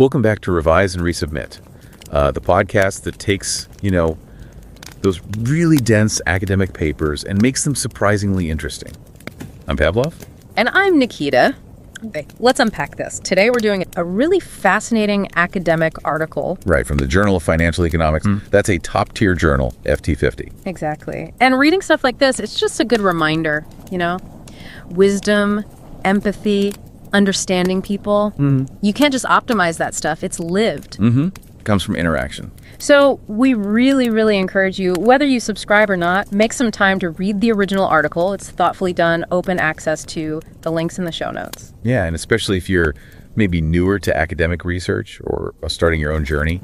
Welcome back to Revise and Resubmit, the podcast that takes, those really dense academic papers and makes them surprisingly interesting. I'm Pavlov. And I'm Nikita. Okay, let's unpack this. Today we're doing a really fascinating academic article. Right, from the Journal of Financial Economics. That's a top-tier journal, FT50. Exactly. And reading stuff like this, it's just a good reminder, Wisdom, empathy, understanding people. You can't just optimize that stuff. It's lived. Comes from interaction. So we really, really encourage you, whether you subscribe or not, make some time to read the original article. It's thoughtfully done, open access to the links in the show notes. Yeah, and especially if you're maybe newer to academic research or starting your own journey,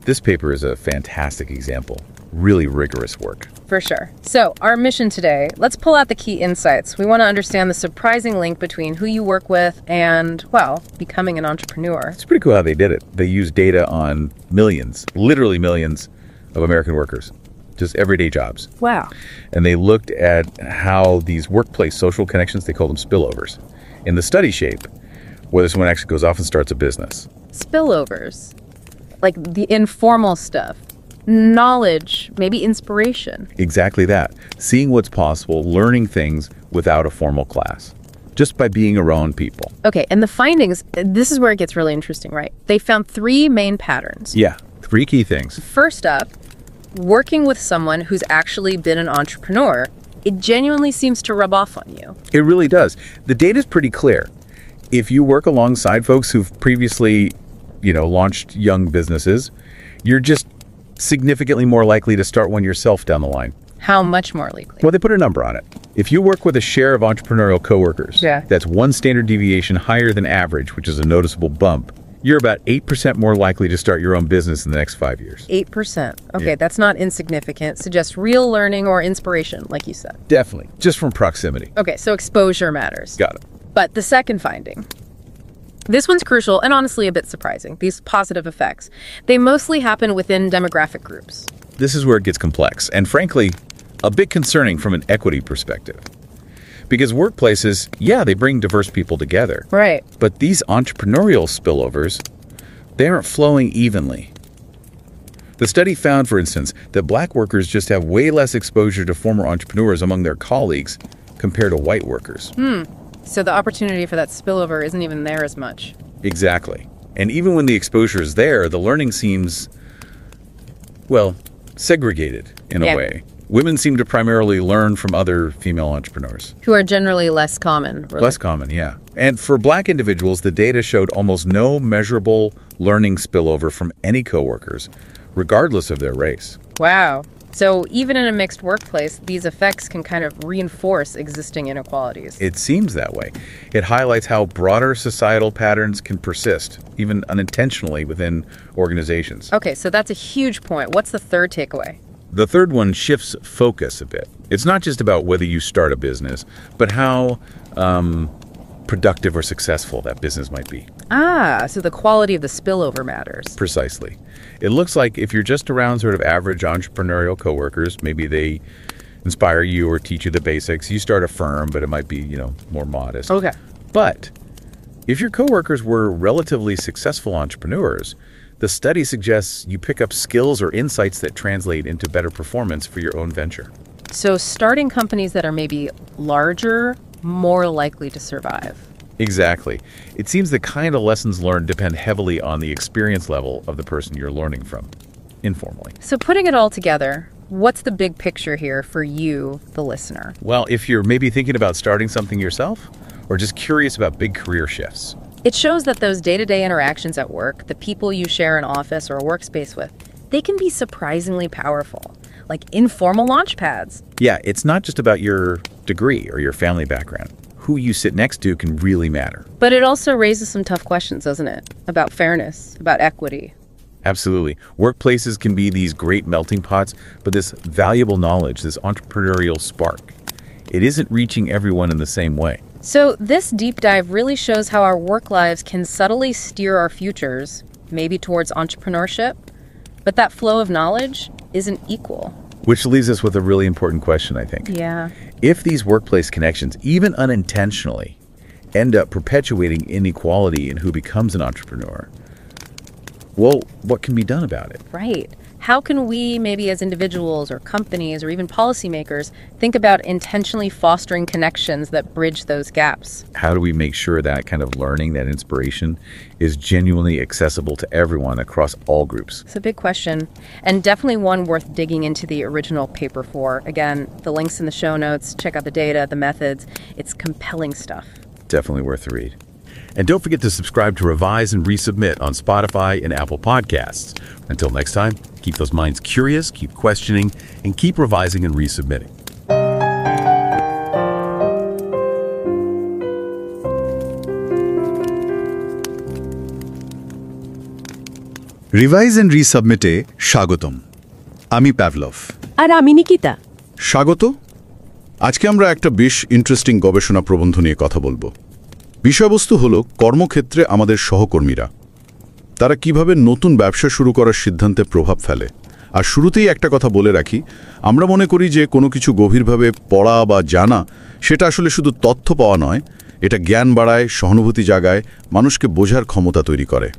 this paper is a fantastic example. Really rigorous work. For sure. So our mission today, let's pull out the key insights. We want to understand the surprising link between who you work with and, becoming an entrepreneur. It's pretty cool how they did it. They used data on millions, literally millions of American workers, just everyday jobs. Wow. And they looked at how these workplace social connections, they call them spillovers, in the study shape, whether someone actually goes off and starts a business. Spillovers, like the informal stuff. Knowledge, maybe inspiration. Exactly that. Seeing what's possible, learning things without a formal class, just by being around people. Okay, and the findings, this is where it gets really interesting, right? They found three main patterns. Yeah, three key things. First up, working with someone who's actually been an entrepreneur, it genuinely seems to rub off on you. It really does. The data's pretty clear. If you work alongside folks who've previously, launched young businesses, you're just significantly more likely to start one yourself down the line. How much more likely? Well, they put a number on it. If you work with a share of entrepreneurial coworkers, that's one standard deviation higher than average, which is a noticeable bump, you're about 8% more likely to start your own business in the next 5 years. 8%. Okay, Yeah. That's not insignificant. Suggests real learning or inspiration, like you said. Definitely. Just from proximity. Okay, so exposure matters. Got it. But the second finding, this one's crucial and honestly a bit surprising. These positive effects, they mostly happen within demographic groups. This is where it gets complex and, frankly, a bit concerning from an equity perspective. Because workplaces, they bring diverse people together. Right. But these entrepreneurial spillovers, they aren't flowing evenly. The study found, for instance, that black workers just have way less exposure to former entrepreneurs among their colleagues compared to white workers. So the opportunity for that spillover isn't even there as much. Exactly. And even when the exposure is there, the learning seems, segregated in a way. Women seem to primarily learn from other female entrepreneurs. Who are generally less common. Really. Less common, yeah. And for black individuals, the data showed almost no measurable learning spillover from any coworkers, regardless of their race. Wow. So even in a mixed workplace, these effects can kind of reinforce existing inequalities. It seems that way. It highlights how broader societal patterns can persist, even unintentionally, within organizations. Okay, so that's a huge point. What's the third takeaway? The third one shifts focus a bit. It's not just about whether you start a business, but how productive or successful that business might be. So the quality of the spillover matters. Precisely. It looks like if you're just around sort of average entrepreneurial coworkers, maybe they inspire you or teach you the basics. You start a firm, but it might be, more modest. Okay. But if your coworkers were relatively successful entrepreneurs, the study suggests you pick up skills or insights that translate into better performance for your own venture. So starting companies that are maybe larger, more likely to survive. Exactly. It seems the kind of lessons learned depend heavily on the experience level of the person you're learning from, informally. So putting it all together, what's the big picture here for you, the listener? Well, if you're maybe thinking about starting something yourself or just curious about big career shifts, it shows that those day-to-day interactions at work, the people you share an office or a workspace with, they can be surprisingly powerful, like informal launch pads. Yeah, it's not just about your degree or your family background. Who you sit next to can really matter. But it also raises some tough questions, doesn't it? About fairness, about equity. Absolutely. Workplaces can be these great melting pots, but this valuable knowledge, this entrepreneurial spark, it isn't reaching everyone in the same way. So this deep dive really shows how our work lives can subtly steer our futures, maybe towards entrepreneurship, but that flow of knowledge isn't equal. Which leaves us with a really important question, I think. Yeah. If these workplace connections, even unintentionally, end up perpetuating inequality in who becomes an entrepreneur, Well, what can be done about it? Right. How can we, maybe as individuals or companies or even policymakers, think about intentionally fostering connections that bridge those gaps? How do we make sure that kind of learning, that inspiration, is genuinely accessible to everyone across all groups? It's a big question, and definitely one worth digging into the original paper for. Again, the links in the show notes, check out the data, the methods. It's compelling stuff. Definitely worth the read. And don't forget to subscribe to Revise and Resubmit on Spotify and Apple Podcasts. Until next time, keep those minds curious, keep questioning, and keep revising and resubmitting. Revise and রিসাবমিটে স্বাগতম। আমি Pavlov. আর আমি নিকিতা। স্বাগত। আজকে আমরা একটা বেশ interesting গবেষণা প্রবন্ধ নিয়ে কথা বলবো। বিষয়বস্তু হলো কর্মক্ষেত্রে আমাদের সহকর্মীরা, তারা কিভাবে নতুন ব্যবসা শুরু করার সিদ্ধান্তে প্রভাব ফেলে। আর শুরুতেই একটা কথা বলে রাখি, আমরা মনে করি যে কোনো কিছু গভীরভাবে পড়া বা জানা সেটা আসলে শুধু তথ্য পাওয়া নয়, এটা জ্ঞান বাড়ায়, সহানুভূতি জাগায়, মানুষকে বোঝার ক্ষমতা তৈরি করে।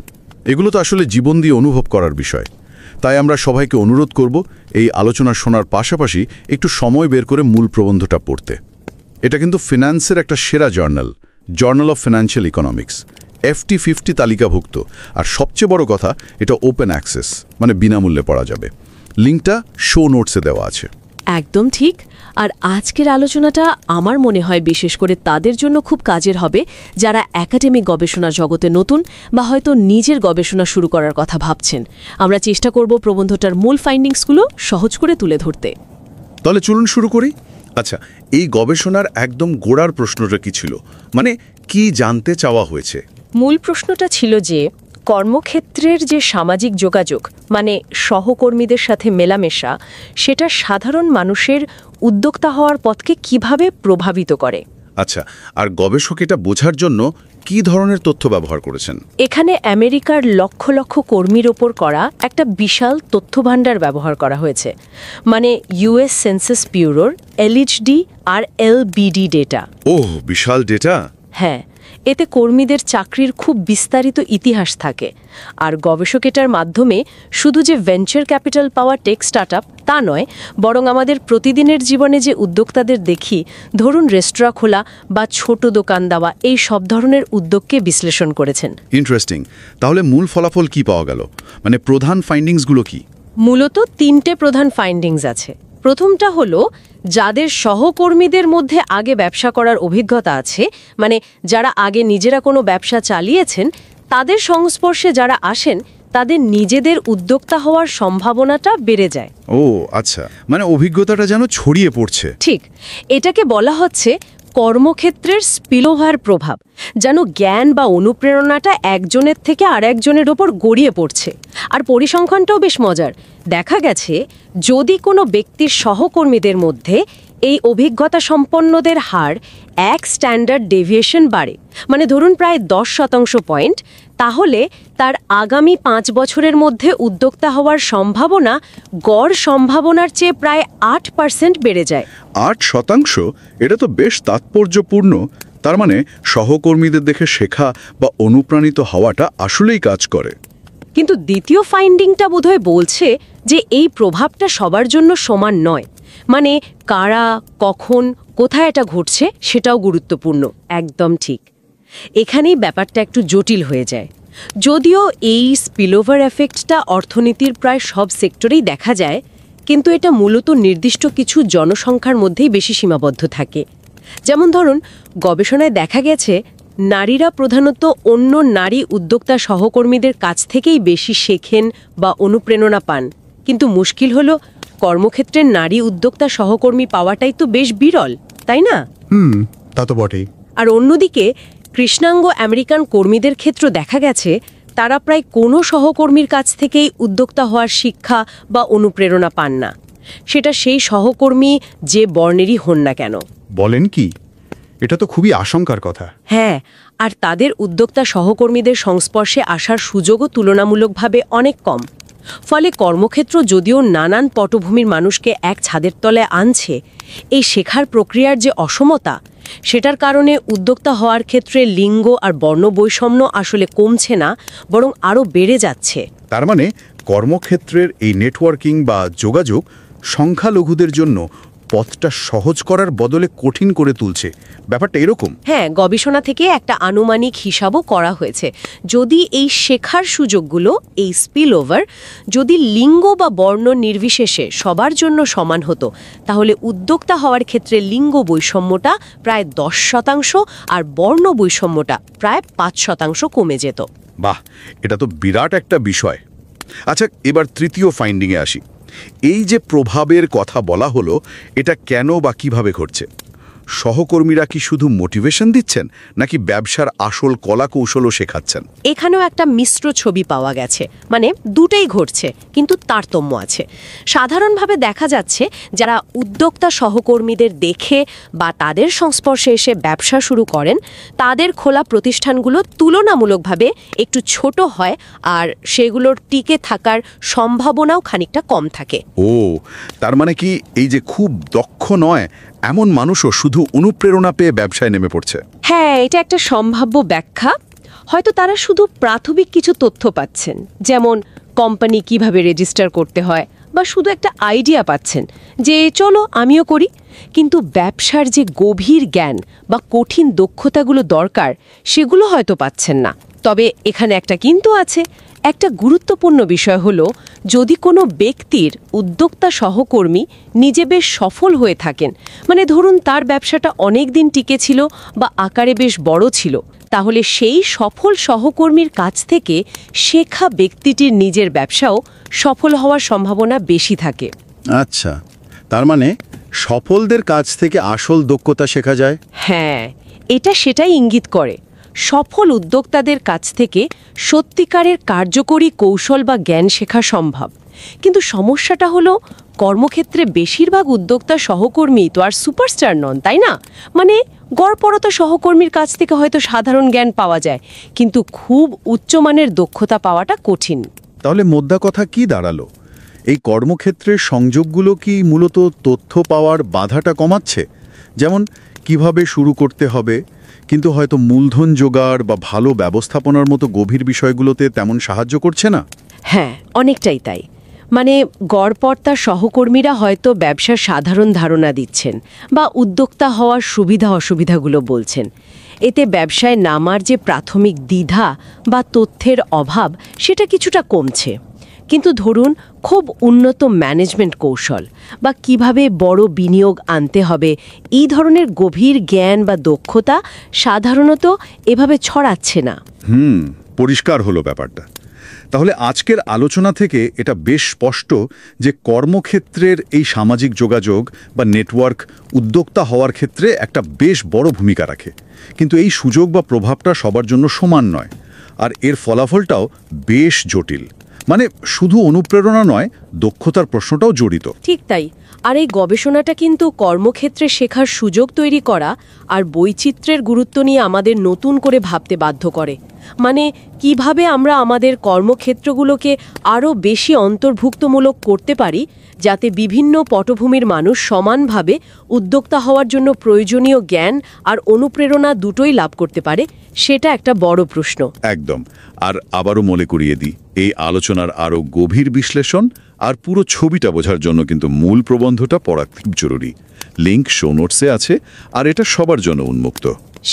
এগুলো তো আসলে জীবন দিয়ে অনুভব করার বিষয়। তাই আমরা সবাইকে অনুরোধ করব এই আলোচনা শোনার পাশাপাশি একটু সময় বের করে মূল প্রবন্ধটা পড়তে। এটা কিন্তু ফিন্যান্সের একটা সেরা journal of financial economics, FT50 তালিকাভুক্ত। আর সবচেয়ে বড় কথা, এটা ওপেন অ্যাক্সেস, মানে বিনামূল্যে পড়া যাবে। লিঙ্কটা শো নোটসে দেওয়া আছে। একদম ঠিক। আর আজকের আলোচনাটা আমার মনে হয় বিশেষ করে তাদের জন্য খুব কাজের হবে যারা একাডেমিক গবেষণার জগতে নতুন বা হয়তো নিজের গবেষণা শুরু করার কথা ভাবছেন। আমরা চেষ্টা করব প্রবন্ধটার মূল ফাইন্ডিংসগুলো সহজ করে তুলে ধরতে। তাহলে চলুন শুরু করি। আচ্ছা, এই গবেষণার একদম গোড়ার প্রশ্নটা কি ছিল, মানে কি জানতে চাওয়া হয়েছে? মূল প্রশ্নটা ছিল যে কর্মক্ষেত্রের যে সামাজিক যোগাযোগ, মানে সহকর্মীদের সাথে মেলামেশা, সেটা সাধারণ মানুষের উদ্যোক্তা হওয়ার পথকে কিভাবে প্রভাবিত করে। আচ্ছা, আর গবেষক এটা বোঝার জন্য কি ধরনের তথ্য ব্যবহার করেছেন? এখানে আমেরিকার লক্ষ লক্ষ কর্মীর ওপর করা একটা বিশাল তথ্যভাণ্ডার ব্যবহার করা হয়েছে, মানে US সেন্সাস ব্যুরোর LHD আর LBD ডেটা। ওহ, বিশাল ডেটা। হ্যাঁ, এতে কর্মীদের চাকরির খুব বিস্তারিত ইতিহাস থাকে। আর গবেষক এটার মাধ্যমে শুধু যে ভেঞ্চার ক্যাপিটাল পাওয়া টেক স্টার্টআপ তা নয়, বরং আমাদের প্রতিদিনের জীবনে যে উদ্যোক্তাদের দেখি, ধরুন রেস্তোরাঁ খোলা বা ছোট দোকান দেওয়া, এই সব ধরনের উদ্যোগকে বিশ্লেষণ করেছেন। ইন্টারেস্টিং। তাহলে মূল ফলাফল কি পাওয়া গেল, মানে প্রধান ফাইন্ডিংসগুলো কি? মূলত 3টে প্রধান ফাইন্ডিংস আছে। প্রথমটা হলো, যাদের সহকর্মীদের মধ্যে আগে ব্যবসা করার অভিজ্ঞতা আছে, মানে যারা আগে নিজেরা কোনো ব্যবসা চালিয়েছেন, তাদের সংস্পর্শে যারা আসেন তাদের নিজেদের উদ্যোক্তা হওয়ার সম্ভাবনাটা বেড়ে যায়। ও আচ্ছা, মানে অভিজ্ঞতাটা যেন ছড়িয়ে পড়ছে। ঠিক, এটাকে বলা হচ্ছে কর্মক্ষেত্রের স্পিলওভার প্রভাব, যেন জ্ঞান বা অনুপ্রেরণাটা একজনের থেকে আরেকজনের ওপর গড়িয়ে পড়ছে। আর পরিসংখ্যানটাও বেশ মজার। দেখা গেছে যদি কোনো ব্যক্তির সহকর্মীদের মধ্যে এই অভিজ্ঞতা সম্পন্নদের হার 1 স্ট্যান্ডার্ড ডেভিয়েশন বাড়ে, মানে ধরুন প্রায় 10% পয়েন্ট, তাহলে তার আগামী 5 বছরের মধ্যে উদ্যোক্তা হওয়ার সম্ভাবনা গড় সম্ভাবনার চেয়ে প্রায় 8% বেড়ে যায়। 8%? এটা তো বেশ তাৎপর্যপূর্ণ। তার মানে সহকর্মীদের দেখে শেখা বা অনুপ্রাণিত হওয়াটা আসলেই কাজ করে। কিন্তু দ্বিতীয় ফাইন্ডিংটা বোধহয় বলছে যে এই প্রভাবটা সবার জন্য সমান নয়, মানে কারা, কখন, কোথায় এটা ঘটছে সেটাও গুরুত্বপূর্ণ। একদম ঠিক। এখানেই ব্যাপারটা একটু জটিল হয়ে যায়। যদিও এই স্পিলওভার এফেক্টটা অর্থনীতির প্রায় সব সেক্টরেই দেখা যায়, কিন্তু এটা মূলত নির্দিষ্ট কিছু জনসংখ্যার মধ্যেই বেশি সীমাবদ্ধ থাকে। যেমন ধরুন, গবেষণায় দেখা গেছে নারীরা প্রধানত অন্য নারী উদ্যোক্তা সহকর্মীদের কাছ থেকেই বেশি শেখেন বা অনুপ্রেরণা পান। কিন্তু মুশকিল হলো, কর্মক্ষেত্রের নারী উদ্যোক্তা সহকর্মী পাওয়াটাই তো বেশ বিরল, তাই না? তা তো বটেই। আর অন্যদিকে কৃষ্ণাঙ্গ আমেরিকান কর্মীদের ক্ষেত্রে দেখা গেছে তারা প্রায় কোনো সহকর্মীর কাছ থেকেই উদ্যোক্তা হওয়ার শিক্ষা বা অনুপ্রেরণা পান না, সেটা সেই সহকর্মী যে বর্ণেরই হন না কেন। বলেন কি? এটা তো খুবই আশঙ্কার কথা। হ্যাঁ, আর তাদের উদ্যোক্তা সহকর্মীদের সংস্পর্শে আসার সুযোগও তুলনামূলকভাবে অনেক কম। ফলে কর্মক্ষেত্র যদিও নানান পটভূমির মানুষকে এক ছাদের তলে আনছে, এই শেখার প্রক্রিয়ার যে অসমতা, সেটার কারণে উদ্যোক্তা হওয়ার ক্ষেত্রে লিঙ্গ আর বর্ণ বৈষম্য আসলে কমছে না, বরং আরও বেড়ে যাচ্ছে। তার মানে কর্মক্ষেত্রের এই নেটওয়ার্কিং বা যোগাযোগ সংখ্যালঘুদের জন্য পথটা সহজ করার বদলে কঠিন করে তুলছে, ব্যাপারটা এরকম? হ্যাঁ, গবেষণা থেকে একটা আনুমানিক হিসাবও করা হয়েছে। যদি এই শেখার সুযোগগুলো, এই স্পিল ওভার, যদি লিঙ্গ বা বর্ণ নির্বিশেষে সবার জন্য সমান হতো, তাহলে উদ্যোক্তা হওয়ার ক্ষেত্রে লিঙ্গ বৈষম্যটা প্রায় 10% আর বর্ণ বৈষম্যটা প্রায় 5% কমে যেত। বাহ, এটা তো বিরাট একটা বিষয়। আচ্ছা, এবার তৃতীয় ফাইন্ডিংয়ে আসি। এই যে প্রভাবের কথা বলা হলো, এটা কেন বা কিভাবে ঘটছে? সহকর্মীরা কি শুধু মোটিভেশন দিচ্ছেন, নাকি ব্যবসার আসল কলা কৌশলও শেখাচ্ছেন? এখানেও একটা মিশ্র ছবি পাওয়া গেছে, মানে দুটোই ঘটছে, কিন্তু তারতম্য আছে। সাধারণভাবে দেখা যাচ্ছে যারা উদ্যোক্তা সহকর্মীদের দেখে বা তাদের সংস্পর্শে এসে ব্যবসা শুরু করেন, তাদের খোলা প্রতিষ্ঠানগুলো তুলনামূলকভাবে একটু ছোট হয়, আর সেগুলোর টিকে থাকার সম্ভাবনাও খানিকটা কম থাকে। ও, তার মানে কি এই যে খুব দক্ষ নয় এমন মানুষও শুধু অনুপ্রেরণা পেয়ে ব্যবসায় নেমে পড়ছে? হ্যাঁ, এটা একটা সম্ভাব্য ব্যাখ্যা। হয়তো তারা শুধু প্রাথমিক কিছু তথ্য পাচ্ছেন, যেমন কোম্পানি কিভাবে রেজিস্টার করতে হয়, বা শুধু একটা আইডিয়া পাচ্ছেন যে চলো আমিও করি, কিন্তু ব্যবসার যে গভীর জ্ঞান বা কঠিন দক্ষতাগুলো দরকার, সেগুলো হয়তো পাচ্ছেন না। তবে এখানে একটা কিন্তু আছে। একটা গুরুত্বপূর্ণ বিষয় হলো, যদি কোনো ব্যক্তির উদ্যোক্তা সহকর্মী নিজে বেশ সফল হয়ে থাকেন, মানে ধরুন তার ব্যবসাটা অনেক দিন টিকে ছিল বা আকারে বেশ বড় ছিল, তাহলে সেই সফল সহকর্মীর কাছ থেকে শেখা ব্যক্তিটির নিজের ব্যবসাও সফল হওয়ার সম্ভাবনা বেশি থাকে। আচ্ছা, তার মানে সফলদের কাছ থেকে আসল দক্ষতা শেখা যায়? হ্যাঁ, এটা সেটাই ইঙ্গিত করে। সফল উদ্যোক্তাদের কাছ থেকে সত্যিকারের কার্যকরী কৌশল বা জ্ঞান শেখা সম্ভব। কিন্তু সমস্যাটা হলো, কর্মক্ষেত্রে বেশিরভাগ উদ্যোক্তা সহকর্মী তো আর সুপারস্টার নন, তাই না? মানে গড়পড়তা সহকর্মীর কাছ থেকে হয়তো সাধারণ জ্ঞান পাওয়া যায়, কিন্তু খুব উচ্চমানের দক্ষতা পাওয়াটা কঠিন। তাহলে মোদ্দা কথা কি দাঁড়ালো? এই কর্মক্ষেত্রের সংযোগগুলো কি মূলত তথ্য পাওয়ার বাধাটা কমাচ্ছে? যেমন কিভাবে শুরু করতে হবে, কিন্তু হয়তো মূলধন জোগাড় বা ভালো ব্যবস্থাপনার মতো গভীর বিষয়গুলোতে তেমন সাহায্য করছে না? হ্যাঁ, অনেকটাই তাই। মানে গড়পড়তা সহকর্মীরা হয়তো ব্যবসার সাধারণ ধারণা দিচ্ছেন বা উদ্যোক্তা হওয়ার সুবিধা অসুবিধাগুলো বলছেন। এতে ব্যবসায় নামার যে প্রাথমিক দ্বিধা বা তথ্যের অভাব, সেটা কিছুটা কমছে। কিন্তু ধরুন খুব উন্নত ম্যানেজমেন্ট কৌশল বা কিভাবে বড় বিনিয়োগ আনতে হবে, এই ধরনের গভীর জ্ঞান বা দক্ষতা সাধারণত এভাবে ছড়াচ্ছে না। পরিষ্কার হলো ব্যাপারটা। তাহলে আজকের আলোচনা থেকে এটা বেশ স্পষ্ট যে কর্মক্ষেত্রের এই সামাজিক যোগাযোগ বা নেটওয়ার্ক উদ্যোক্তা হওয়ার ক্ষেত্রে একটা বেশ বড় ভূমিকা রাখে, কিন্তু এই সুযোগ বা প্রভাবটা সবার জন্য সমান নয়, আর এর ফলাফলটাও বেশ জটিল। মানে শুধু অনুপ্রেরণা নয়, দক্ষতার প্রশ্নটাও জড়িত। ঠিক তাই। আর এই গবেষণাটা কিন্তু কর্মক্ষেত্রে শেখার সুযোগ তৈরি করা আর বৈচিত্র্যের গুরুত্ব নিয়ে আমাদের নতুন করে ভাবতে বাধ্য করে। মানে কিভাবে আমরা আমাদের কর্মক্ষেত্রগুলোকে আরও বেশি অন্তর্ভুক্তমূলক করতে পারি, যাতে বিভিন্ন পটভূমির মানুষ সমানভাবে উদ্যোক্তা হওয়ার জন্য প্রয়োজনীয় জ্ঞান আর অনুপ্রেরণা দুটোই লাভ করতে পারে, সেটা একটা বড় প্রশ্ন। একদম। আর আবারও মনে করিয়ে দিই, এই আলোচনার আরও গভীর বিশ্লেষণ আর পুরো ছবিটা বোঝার জন্য কিন্তু মূল প্রবন্ধটা পড়া খুব জরুরি। লিঙ্ক শো নোটসে আছে, আর এটা সবার জন্য উন্মুক্ত।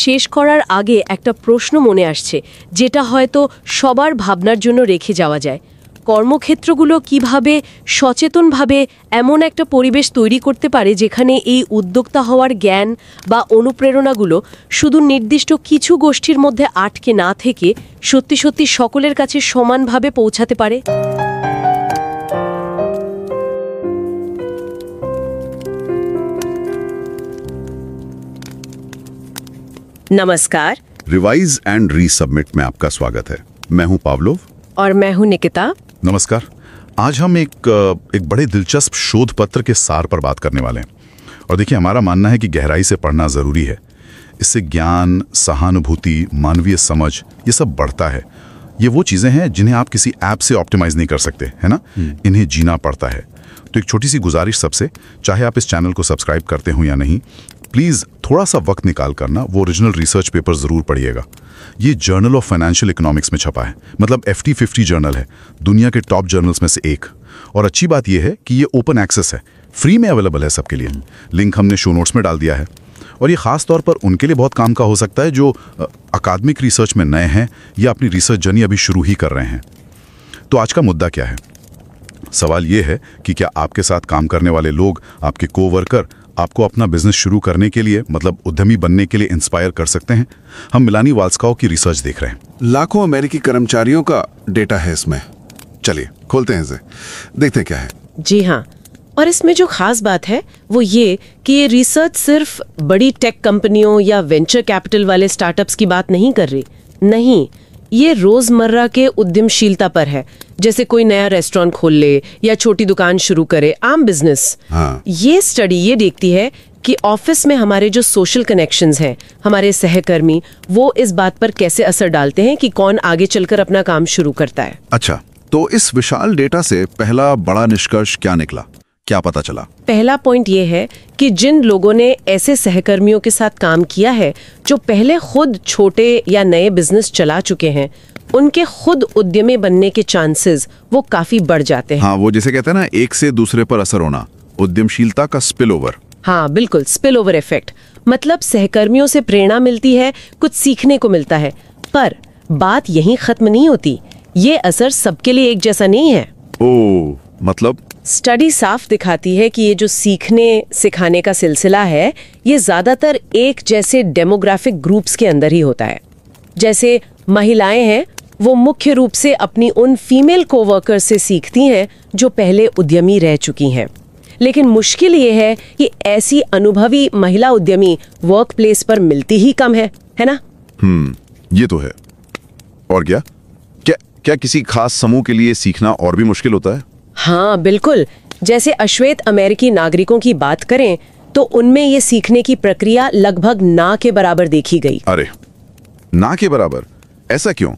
শেষ করার আগে একটা প্রশ্ন মনে আসছে, যেটা হয়তো সবার ভাবনার জন্য রেখে যাওয়া যায়। কর্মক্ষেত্রগুলো কিভাবে সচেতনভাবে এমন একটা পরিবেশ তৈরি করতে পারে যেখানে এই উদ্যোক্তা হওয়ার জ্ঞান বা অনুপ্রেরণাগুলো শুধু নির্দিষ্ট কিছু গোষ্ঠীর মধ্যে আটকে না থেকে সত্যি সত্যি সকলের কাছে সমানভাবে পৌঁছাতে পারে? नमस्कार। रिवाइज एंड रीसबमिट में आपका स्वागत है। मैं हूं पावलोव और मैं हूं निकिता। नमस्कार। आज हम एक बड़े दिलचस्प शोध पत्र के सार पर बात करने वाले हैं। और देखिए, हमारा मानना है कि गहराई से पढ़ना ज़रूरी है। इससे ज्ञान, सहानुभूति, मानवीय समझ, ये सब बढ़ता है। ये वो चीज़ें हैं जिन्हें आप किसी ऐप से ऑप्टिमाइज नहीं कर सकते, है ना? इन्हें जीना पड़ता है। तो एक छोटी सी गुजारिश सबसे, चाहे आप इस चैनल को सब्सक्राइब करते हो या नहीं, प्लीज़ थोड़ा सा वक्त निकाल कर ना वो ओरिजिनल रिसर्च पेपर ज़रूर पढ़िएगा। ये जर्नल ऑफ फाइनेंशियल इकोनॉमिक्स में छपा है, मतलब FT50 जर्नल है, दुनिया के टॉप जर्नल्स में से एक। और अच्छी बात यह है कि ये ओपन एक्सेस है, फ्री में अवेलेबल है सबके लिए। लिंक हमने शो नोट्स में डाल दिया है। और ये ख़ास तौर पर उनके लिए बहुत काम का हो सकता है जो अकादमिक रिसर्च में नए हैं या अपनी रिसर्च जर्नी अभी शुरू ही कर रहे हैं। तो आज का मुद्दा क्या है? सवाल ये है कि क्या आपके साथ काम करने वाले लोग, आपके कोवर्कर, आपको अपना बिजनेस शुरू करने के लिए, मतलब उद्यमी बनने के लिए इंस्पायर कर सकते हैं? हम मिलानी वाल्स्काओ की रिसर्च देख रहे हैं। लाखों अमेरिकी कर्मचारियों का डेटा है इसमें। चलिए खोलते हैं इसे, देखते हैं क्या है। जी हाँ, और इसमें जो खास बात है वो ये कि ये रिसर्च सिर्फ बड़ी टेक कंपनियों या वेंचर कैपिटल वाले स्टार्टअप्स की बात नहीं कर रही। नहीं, ये रोजमर्रा के उद्यमशीलता पर है। जैसे कोई नया रेस्टोरेंट खोल ले या छोटी दुकान शुरू करे, आम बिजनेस। हाँ। ये स्टडी ये देखती है कि ऑफिस में हमारे जो सोशल कनेक्शंस हैं, हमारे सहकर्मी, वो इस बात पर कैसे असर डालते हैं कि कौन आगे चलकर अपना काम शुरू करता है। अच्छा, तो इस विशाल डेटा से पहला बड़ा निष्कर्ष क्या निकला, क्या पता चला? पहला पॉइंट ये है कि जिन लोगों ने ऐसे सहकर्मियों के साथ काम किया है जो पहले खुद छोटे या नए बिजनेस चला चुके हैं, उनके खुद उद्यमी बनने के चांसेस वो काफी बढ़ जाते हैं। हाँ, वो जैसे कहते हैं ना, एक से दूसरे पर असर होना, उद्यमशीलता का स्पिल ओवर। हाँ बिल्कुल, स्पिल ओवर इफेक्ट। मतलब सहकर्मियों से प्रेरणा मिलती है, कुछ सीखने को मिलता है। पर बात यहीं खत्म नहीं होती, ये असर सबके लिए एक जैसा नहीं है। ओह, मतलब? स्टडी साफ दिखाती है कि ये जो सीखने सिखाने का सिलसिला है, ये ज्यादातर एक जैसे डेमोग्राफिक ग्रुप्स के अंदर ही होता है। जैसे महिलाएं हैं, वो मुख्य रूप से अपनी उन फीमेल कोवर्कर से सीखती हैं जो पहले उद्यमी रह चुकी हैं। लेकिन मुश्किल ये है कि ऐसी अनुभवी महिला उद्यमी वर्क प्लेस पर मिलती ही कम है ना? ये तो है। और क्या किसी खास समूह के लिए सीखना और भी मुश्किल होता है? हाँ बिल्कुल। जैसे अश्वेत अमेरिकी नागरिकों की बात करें तो उनमें ये सीखने की प्रक्रिया लगभग ना के बराबर देखी गई। अरे, ना के बराबर? ऐसा क्यों?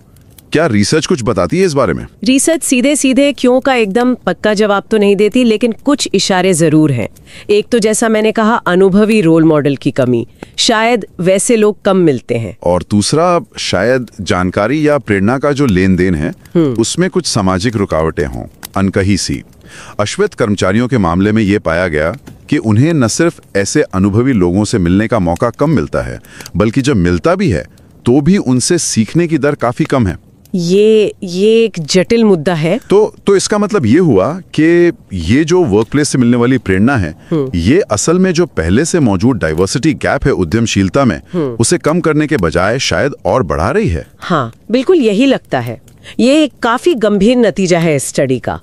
क्या रिसर्च कुछ बताती है इस बारे में? रिसर्च सीधे सीधे क्यों का एकदम पक्का जवाब तो नहीं देती, लेकिन कुछ इशारे जरूर हैं। एक तो जैसा मैंने कहा, अनुभवी रोल मॉडल की कमी, शायद वैसे लोग कम मिलते हैं। और दूसरा, शायद जानकारी या प्रेरणा का जो लेन देन है उसमें कुछ सामाजिक रुकावटें हों, अनकही सी। अश्वेत कर्मचारियों के मामले में ये पाया गया कि उन्हें न सिर्फ ऐसे अनुभवी लोगों से मिलने का मौका कम मिलता है, बल्कि जब मिलता भी है तो भी उनसे सीखने की दर काफी कम है। ये एक जटिल मुद्दा है। तो इसका मतलब ये हुआ कि ये जो वर्कप्लेस से मिलने वाली प्रेरणा है, ये असल में जो पहले से मौजूद डाइवर्सिटी गैप है उद्यमशीलता में, उसे कम करने के बजाय शायद और बढ़ा रही है। हाँ बिल्कुल, यही लगता है। ये एक काफी गंभीर नतीजा है इस स्टडी का।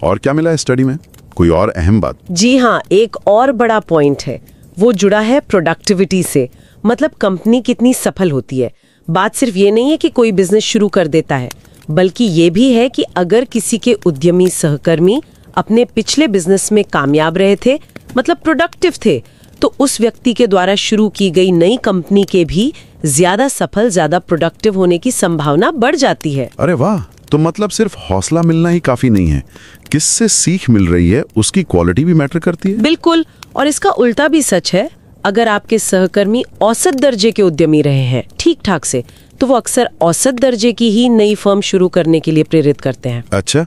और क्या मिला है स्टडी में? कोई और अहम बात? जी हाँ, एक और बड़ा पॉइंट है, वो जुड़ा है प्रोडक्टिविटी से। मतलब कंपनी कितनी सफल होती है। बात सिर्फ ये नहीं है कि कोई बिजनेस शुरू कर देता है, बल्कि ये भी है कि अगर किसी के उद्यमी सहकर्मी अपने पिछले बिजनेस में कामयाब रहे थे, मतलब प्रोडक्टिव थे, तो उस व्यक्ति के द्वारा शुरू की गई नई कंपनी के भी ज्यादा सफल, ज्यादा प्रोडक्टिव होने की संभावना बढ़ जाती है। अरे वाह! तो मतलब सिर्फ हौसला मिलना ही काफी नहीं है, किससे सीख मिल रही है उसकी क्वालिटी भी मैटर करती है। बिल्कुल, और इसका उल्टा भी सच है। अगर आपके सहकर्मी औसत दर्जे के उद्यमी रहे हैं ठीक ठाक से, तो वो अक्सर औसत दर्जे की ही नई फर्म शुरू करने के लिए प्रेरित करते हैं। अच्छा,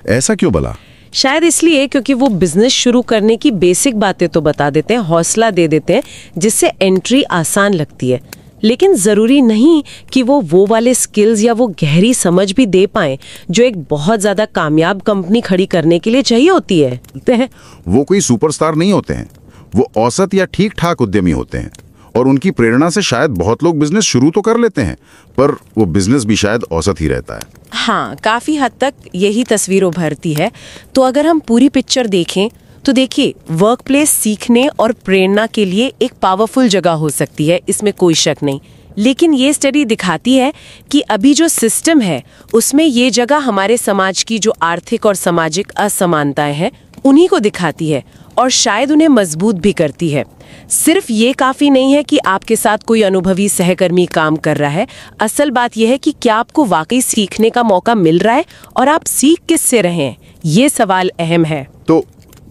ऐसा क्यों भला? शायद इसलिए क्योंकि वो बिजनेस शुरू करने की बेसिक बातें तो बता देते हैं, हौसला दे देते हैं, जिससे एंट्री आसान लगती है। लेकिन जरूरी नहीं कि वो वाले स्किल्स या वो गहरी समझ भी दे पाएं जो एक बहुत ज्यादा कामयाब कंपनी खड़ी करने के लिए चाहिए होती है। वो कोई सुपरस्टार नहीं होते हैं, वो औसत या ठीक ठाक उद्यमी होते हैं, और उनकी प्रेरणा से शायद बहुत लोग बिजनेस शुरू तो कर लेते हैं, पर वो बिजनेस भी शायद औसत ही रहता है। हाँ, काफी हद तक यही तस्वीर उभरती है। तो अगर हम पूरी पिक्चर देखें तो देखिए, वर्कप्लेस सीखने और प्रेरणा के लिए एक पावरफुल जगह हो सकती है, इसमें कोई शक नहीं। लेकिन ये स्टडी दिखाती है कि अभी जो सिस्टम है उसमें ये जगह हमारे समाज की जो आर्थिक और सामाजिक असमानताएं हैं उन्हीं को दिखाती है, और शायद उन्हें मजबूत भी करती है। सिर्फ ये काफी नहीं है कि आपके साथ कोई अनुभवी सहकर्मी काम कर रहा है। असल बात यह है कि क्या आपको वाकई सीखने का मौका मिल रहा है और आप सीख किससे रहे हैं, ये सवाल अहम है।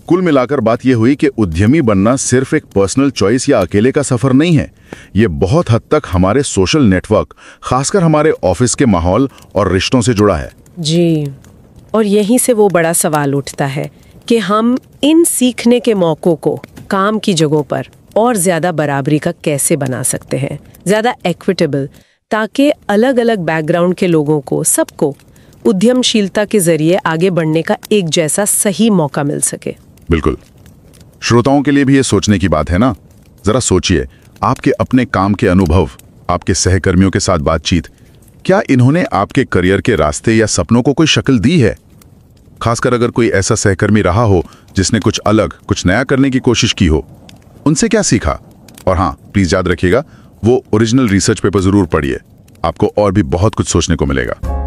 कुल मिलाकर बात यह हुई कि उद्यमी बनना सिर्फ एक पर्सनल चॉइस या अकेले का सफर नहीं है। ये बहुत हद तक हमारे सोशल नेटवर्क, खासकर हमारे ऑफिस के माहौल और रिश्तों से जुड़ा है। जी, और यहीं से वो बड़ा सवाल उठता है कि हम इन सीखने के मौक़ों को काम की जगहों पर और ज़्यादा बराबरी का कैसे बना सकते हैं, ज़्यादा इक्विटेबल, ताकि अलग अलग बैकग्राउंड के लोगों को, सबको उद्यमशीलता के जरिए आगे बढ़ने का एक जैसा सही मौका मिल सके। बिल्कुल। श्रोताओं के लिए भी ये सोचने की बात है ना। जरा सोचिए, आपके अपने काम के अनुभव, आपके सहकर्मियों के साथ बातचीत, क्या इन्होंने आपके करियर के रास्ते या सपनों को कोई शक्ल दी है? खासकर अगर कोई ऐसा सहकर्मी रहा हो जिसने कुछ अलग, कुछ नया करने की कोशिश की हो, उनसे क्या सीखा? और हाँ, प्लीज याद रखिएगा, वो ओरिजिनल रिसर्च पेपर जरूर पढ़िए, आपको और भी बहुत कुछ सोचने को मिलेगा।